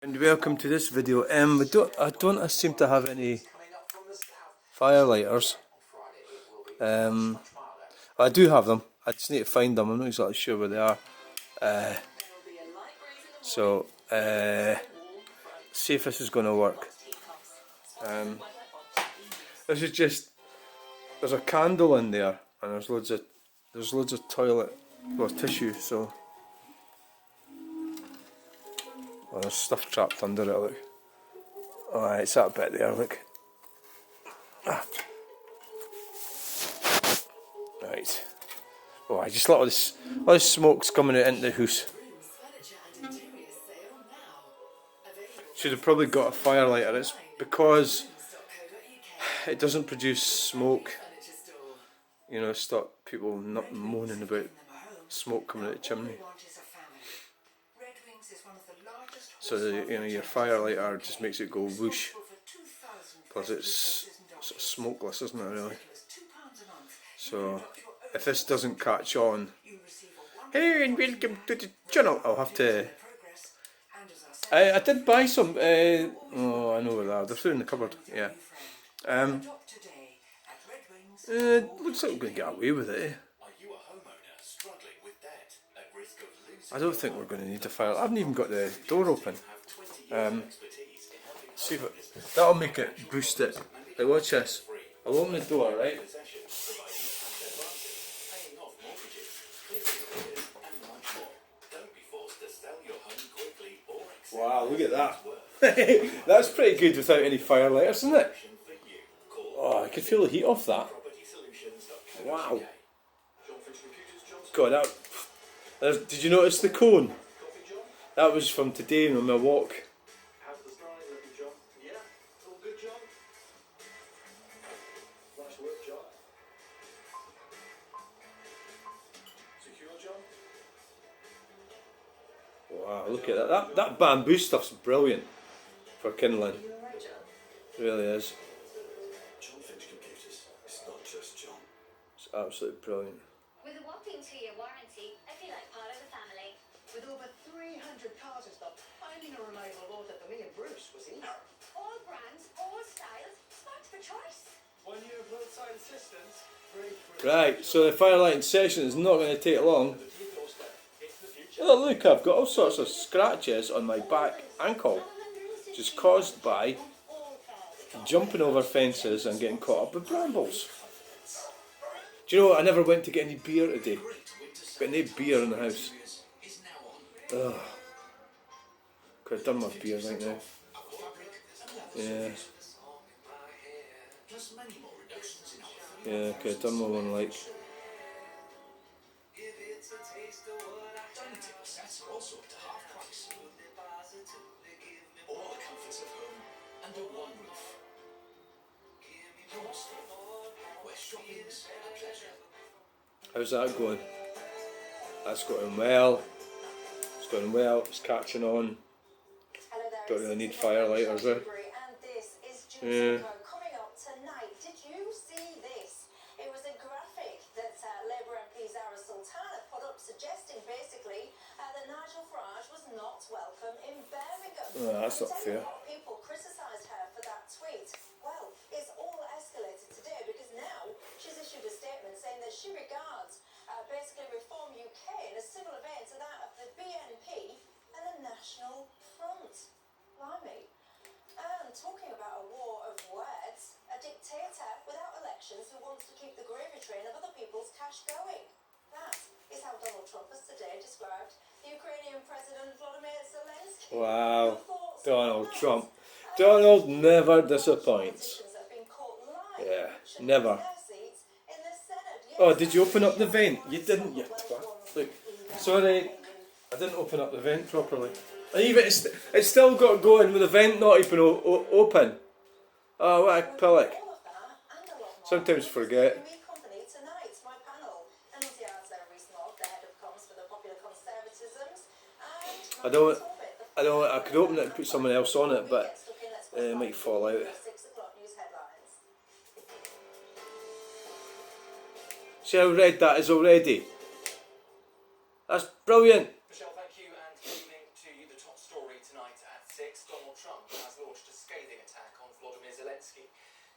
And welcome to this video. I don't seem to have any firelighters. I do have them. I just need to find them. I'm not exactly sure where they are. See if this is going to work. This is just, there's a candle in there, and there's loads of toilet tissue. So. Oh, there's stuff trapped under it, look. Alright, it's that bit there, look. Right. Oh, I just let all this smoke's coming out into the house. Should have probably got a firelighter. It's because it doesn't produce smoke. You know, stop people not moaning about smoke coming out the chimney. So your firelighter just makes it go whoosh. Plus it's sort of smokeless, isn't it, really? So if this doesn't catch on, hey and welcome to the channel. I'll have to. I did buy some. Oh, I know where they are. They're through in the cupboard. Yeah. Looks like we're going to get away with it. I don't think we're going to need a fire. I haven't even got the door open. See if that'll make it boost it. Hey, watch this. I'll open the door, right? Wow, look at that. That's pretty good without any firelighters, isn't it? Oh, I can feel the heat off that. Wow. God, did you notice the cone? That was from today on my walk. Wow, look at that. That bamboo stuff's brilliant for kindling. It really is. It's absolutely brilliant. With a whopping 2-year warranty, I feel like part of the family. With over 300 cars in stock, finding a reliable order for me and Bruce was easy. All brands, all styles, smart for choice. 1 year of roadside assistance. Right, so the firelighting session is not going to take long. Oh, look, I've got all sorts of scratches on my back ankle, which is caused by jumping over fences and getting caught up with brambles. Do you know what? I never went to get any beer today. Got any beer in the house. Ugh. Could have done my beer right now. Yeah. Yeah, could have done my one like. Also up to half price. All the comforts of home under one roof. Your store, where shopping's a pleasure. How's that going? That's going well. It's going well. It's catching on. Don't really need firelighters there. Yeah. Coming up tonight, did you see this? It was a graphic that Labour MP Zara Sultana put up suggesting basically that Nigel Farage was not welcome in Birmingham. Oh, that's not fair. People criticised her for that tweet. Well, it's all escalated today because now she's issued a statement saying that she regards basically Reform UK in a similar vein to that of the BNP and the National Front. Blimey. And talking about a war of words, a dictator without elections who wants to keep the gravy train of other people's cash going. That is how Donald Trump has today described the Ukrainian President Volodymyr Zelensky. Wow, Donald Trump. Donald never disappoints. Yeah, never. Oh, did you open up the vent? You didn't, you twat. Look, sorry, I didn't open up the vent properly. And even it's still got going with the vent not even open. Oh, what a pillock. Sometimes forget. I could open it and put someone else on it, but it might fall out. See how red that is already? That's brilliant. Michelle, thank you, and good evening to you. The top story tonight at 6. 26, Donald Trump has launched a scathing attack on Volodymyr Zelensky,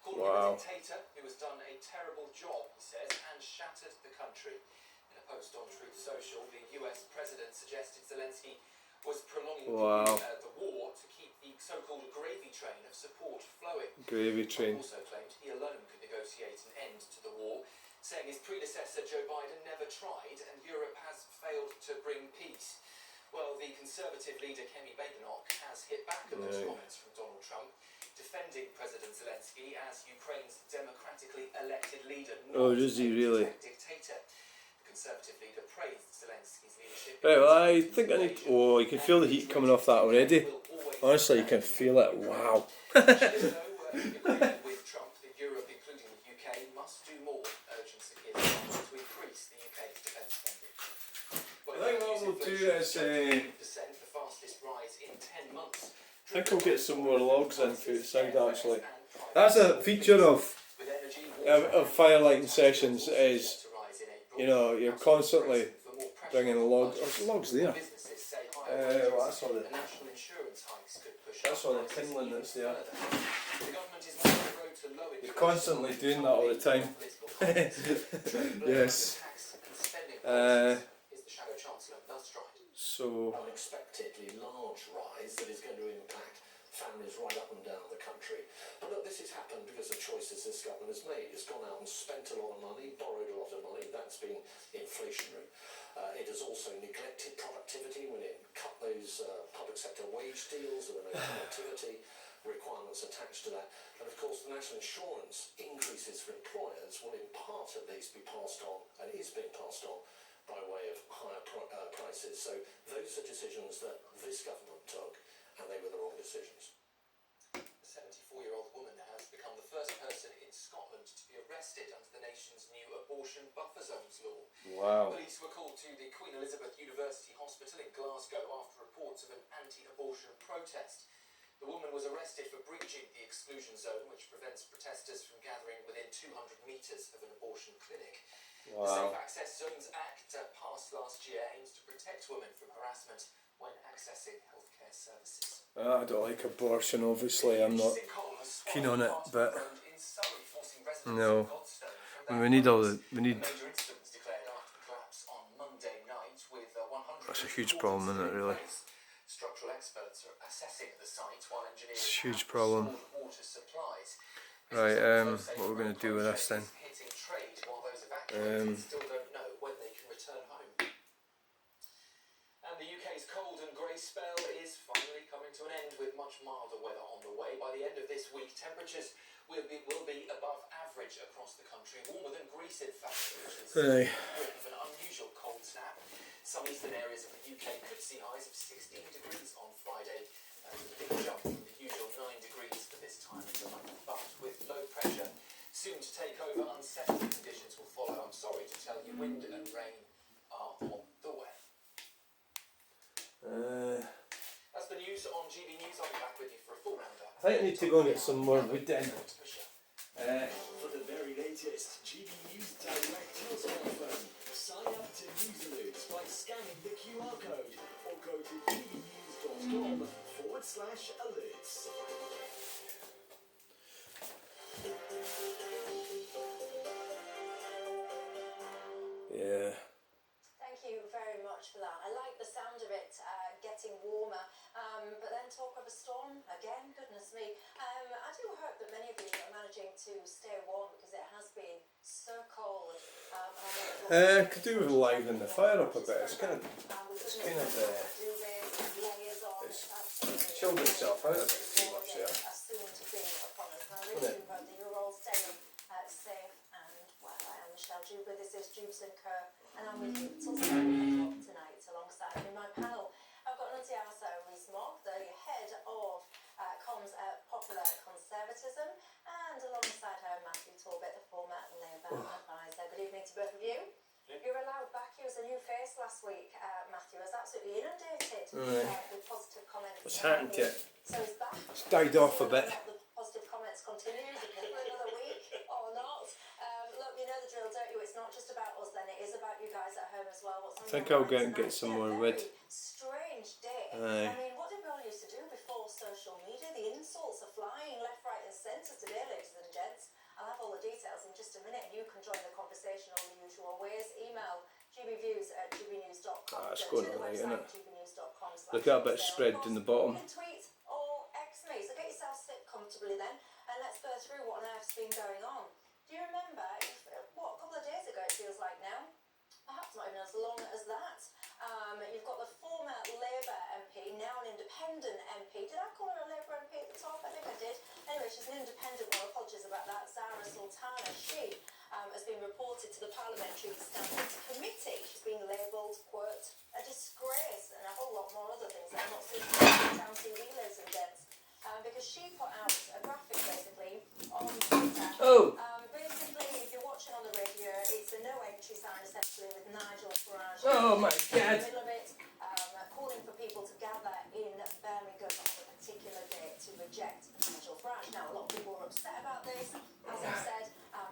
calling Wow. him a dictator who has done a terrible job, he says, and shattered the country. In a post on Truth Social, the US president suggested Zelensky was prolonging Wow. the war to keep the so-called gravy train of support flowing. Gravy Trump train. also claimed he alone could negotiate an end to the war, saying his predecessor Joe Biden never tried and Europe has failed to bring peace. Well, the Conservative leader Kemi Badenoch has hit back at those comments from Donald Trump, defending President Zelensky as Ukraine's democratically elected leader, Oh, not is he a really? dictator. The Conservative leader praised Zelensky's leadership. Right, well, I think I need. Oh, you can feel the heat coming off that already. Honestly, you can feel it. Wow. With Trump, that Europe, including the UK, must do more urgent security to increase the UK's defence spending. I think what we'll do is, the fastest rise in 10 months. I think we'll get some more logs in for the sound actually. That's a feature of firelighting sessions is, you know, you're constantly bringing logs. Oh, logs there. Well, that's all the kindling that's there. You're constantly doing that all the time. Yes. So. Unexpectedly large rise that is going to impact families right up and down the country. But look, this has happened because of choices this government has made. It's gone out and spent a lot of money, borrowed a lot of money. That's been inflationary. It has also neglected productivity when it cut those public sector wage deals. There were no productivity requirements attached to that. And of course, the national insurance increases for employers will in part at least be passed on, and is being passed on, by way of higher prices. So those are decisions that this government took, and they were the wrong decisions. A 74-year-old woman has become the first person in Scotland to be arrested under the nation's new abortion buffer zones law. Wow. Police were called to the Queen Elizabeth University Hospital in Glasgow after reports of an anti-abortion protest. The woman was arrested for breaching the exclusion zone, which prevents protesters from gathering within 200 metres of an abortion clinic. The Safe Access Zones Act, passed last year, aims to protect women from harassment when accessing healthcare services. I don't like abortion, obviously. I'm not keen on it, but no. We need all the. We need. That's a huge problem, isn't it? Really. Structural experts are assessing the site while engineers It's a huge problem. water supplies. Right. What we're going to do with this then? Hitting trade while those evacuated still don't know when they can return home. And the UK's cold and grey spell is finally coming to an end, with much milder weather on the way. By the end of this week, temperatures will be above average across the country, warmer than Greece in fact, which is the brink of an unusual cold snap. Some eastern areas of the UK could see highs of 16 degrees on Friday, a big jump from the usual 9 degrees for this time of the month. But with low pressure soon to take over, unsettling conditions will follow. I'm sorry to tell you, wind and rain are on the way. That's the news on GB News. I'll be back with you for a full roundup. I think I need to go and get some more wood in. For the very latest GB News direct to your smartphone, sign up to News Alerts by scanning the QR code or go to gbnews.com/alerts. Yeah. Thank you very much for that. I like the sound of it getting warmer, but then talk of a storm again, goodness me. I do hope that many of you are managing to stay warm, because it has been so cold. Could do with livening the fire up a bit. It's chilled itself out a bit too much there. Soon to be upon us. I really do hope that you're all staying safe and well. I am Michelle Juba, this is Jubes and Kerr, and I'm with you till 7 o'clock tonight alongside me, my panel. I've got Nunziata Rees-Mogg, the head of comms at Popular Conservatism, and alongside her Matthew Talbot, the former Labour advisor. Good evening to both of you. You're allowed back. He was a new face last week. Matthew was absolutely inundated with positive comments. What's happened to it? So he's back. It's died off a bit. The positive comments continue for another week or not. Look, you know the drill, don't you? It's not just about us then, it is about you guys at home as well. What's on I think your I'll minds get tonight? some more Very wood. strange day. Aye. I mean, what did we all used to do before so reports are flying left, right, and centre today, ladies and gents. I'll have all the details in just a minute, and you can join the conversation all the usual ways. Email gbviews@gbnews.com. That's Go going to the alright, website, isn't it? gbnews.com. Look at that bit spread in the bottom. You can tweet or X me, so get yourself sit comfortably then, and let's go through what on earth's been going on. Do you remember, a couple of days ago it feels like now, perhaps not even as long as that, you've got the former Labour MP, now an independent MP. Did I call her a Labour MP at the top? I think I did. Anyway, she's an independent one. Apologies about that. Zara Sultana. She has been reported to the Parliamentary Standards Committee. She's been labelled, quote, a disgrace, and a whole lot more other things that I'm not suitable down TV, ladies and gents. Because she put out a graphic basically on Twitter. Oh. Basically, if you're watching on the radio, it's a no entry sign essentially with Nigel Farage. Oh my in God. the middle of it, calling for people to gather in Birmingham on a particular day to reject Nigel Farage. Now, a lot of people were upset about this. As I said,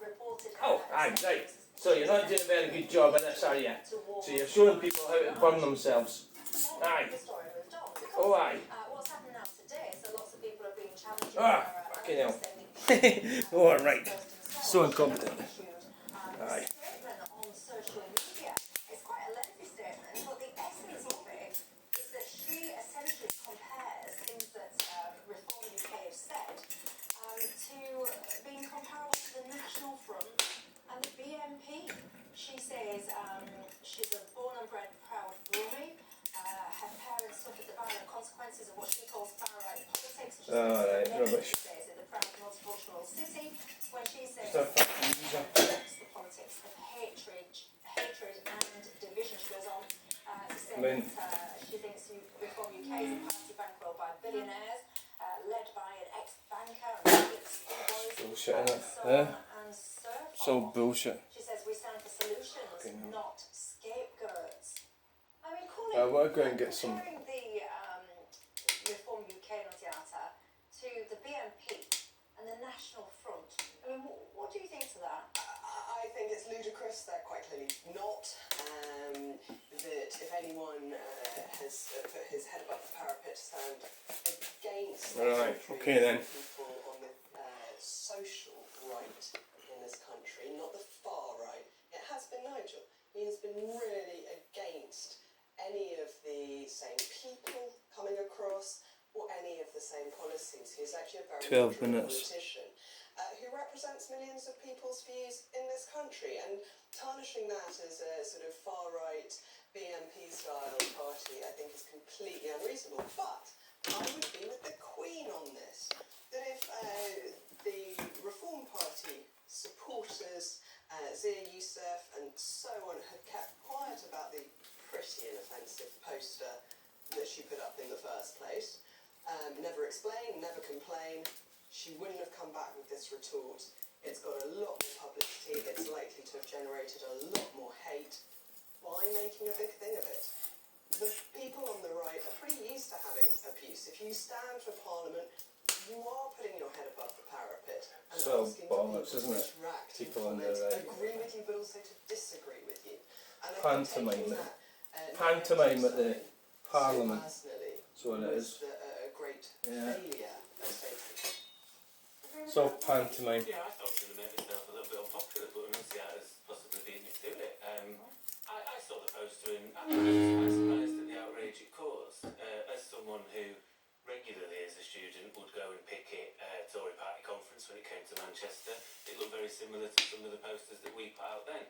reported. Oh, aye, right. So you're not doing a very good job at this, are you? So you're showing people how to burn themselves. Aye. The story moved on because, Oh, aye. what's happened now today? So lots of people have been challenging Ah, her, fucking hell. saying that All right. So incompetent. Aye. statement on social media. It's quite a lengthy statement, but the essence of it is that she essentially compares things that Reform UK have said to being comparable to the National Front and the BNP. She says she's a born and bred proud Brummie. Her parents suffered the violent consequences of what she calls far-right politics. Which is Alright, rubbish. She says in the proud multicultural city, when she says Just a fucking user. rejects the politics of hatred and division. She goes on to say that she thinks Reform UK is a party bankrolled by billionaires, led by an ex-banker and Bullshit, innit? so Yeah. on and so forth. So bullshit. She says we stand for solutions, Okay, no. not scapegoats. I mean, calling, I want to go and get some. comparing the Reform UK Nunziata to the BNP and the National Front. I mean, what do you think to that? I think it's ludicrous. They're quite clearly not. That if anyone has put his head above the parapet to stand against Right, okay then. people on the social right in this country, not the far right, it has been Nigel. He has been really against any of the same people coming across or any of the same policies. He's actually a very 12 moderate minutes. politician who represents millions of people's views in this country, and tarnishing that as a sort of far-right BNP style party I think is completely unreasonable. But I would be with the Queen on this, that if the Reform Party supporters, Zia Youssef and so on, had kept quiet about the pretty inoffensive poster that she put up in the first place, never explain, never complain, she wouldn't have come back with this retort. It's got a lot more publicity, it's likely to have generated a lot more hate by making a big thing of it. The people on the right are pretty used to having abuse. If you stand for Parliament, you are putting your head above the parapet and So asking bollocks, people isn't to it? interact in People on the comments, right. agree with you but also to disagree with you. And I think Pantomime taking it. that, Pantomime at the so Parliament. personally That's what it was is. a great Yeah. failure of safety. It's all pantomime. Yeah, I thought it would make myself a little bit unpopular, but Annunciata's possibly beat me to it. I saw the poster and I was surprised at the outrage it caused. As someone who regularly as a student would go and picket Tory party conference when it came to Manchester, it looked very similar to some of the posters that we put out then.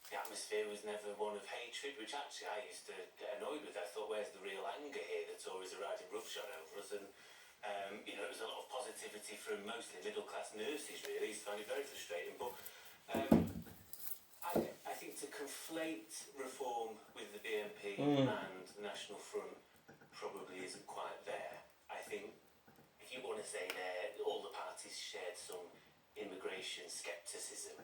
The atmosphere was never one of hatred, which actually I used to get annoyed with. I thought, where's the real anger here? The Tories are riding roughshod over us, and it was a lot of positivity from mostly middle-class nurses, really. It's found it very frustrating, but I think to conflate reform with the BNP and the National Front probably isn't quite there. I think if you want to say all the parties shared some immigration scepticism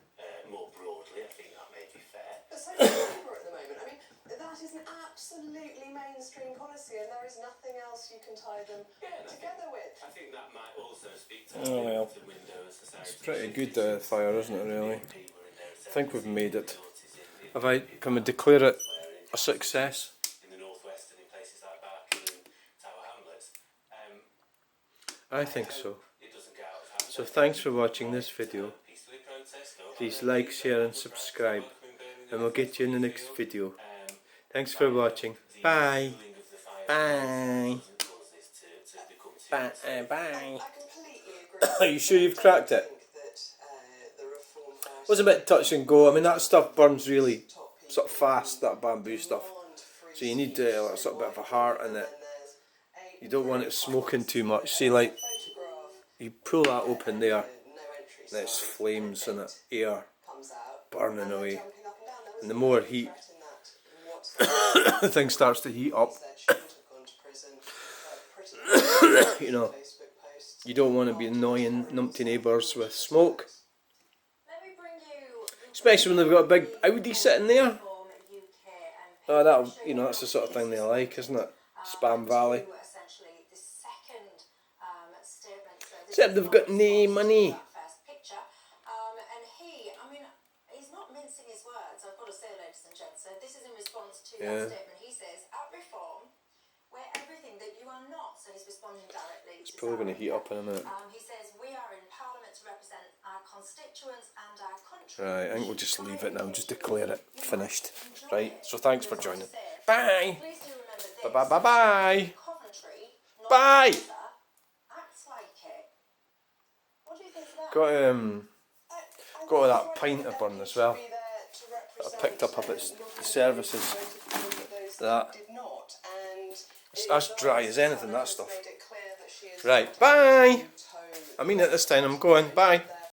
more broadly, I think that may be fair. But so does Labour at the moment. I mean, that is an absolutely mainstream policy, and there is nothing else you can tie them together with. I think that might also speak to Oh, well. the Windows Society. It's pretty good fire, isn't it, really? I think we've made it. Can we declare it a success? In the northwest and in places like Barking and Tower Hamlets. I think so. It doesn't get out of hand. So thanks for watching this video. Peacefully protest or Please like, share and subscribe. And we'll get you in the next video. Thanks for watching. Bye. Bye. Bye. Bye. I completely agree. Are you sure you've cracked it? I think that the reform It was a bit touch and go. I mean, that stuff burns really sort of fast, that bamboo stuff. So you need a sort of bit of a heart in it. You don't want it smoking too much. See, like, you pull that open there, and it's flames and air burning away. And the more heat, the thing starts to heat up. You know, you don't want to be annoying numpty neighbours with smoke. Especially when they've got a big Audi sitting there. Oh, that'll, you know, that's the sort of thing they like, isn't it? Spam Valley. Except they've got no money. And he, I mean, he's not mincing his words, I've got to say, ladies and gents. So this is in response to that statement. He says, at Reform, we're everything that you are not. So he's responding directly. It's probably going to heat up in a minute. He says, we are in Parliament to represent our constituents and our country. Right, I think we'll just leave it now, just declare it finished. Right, so thanks for joining. Bye! Please do remember this. Bye bye bye bye! Coventry, not Bye! Manchester, acts like it. What do you think of that? Got that pint of burn as well. I picked up its the services. That. That's dry as anything, that stuff. Right, bye! I mean it this time, I'm going. Bye!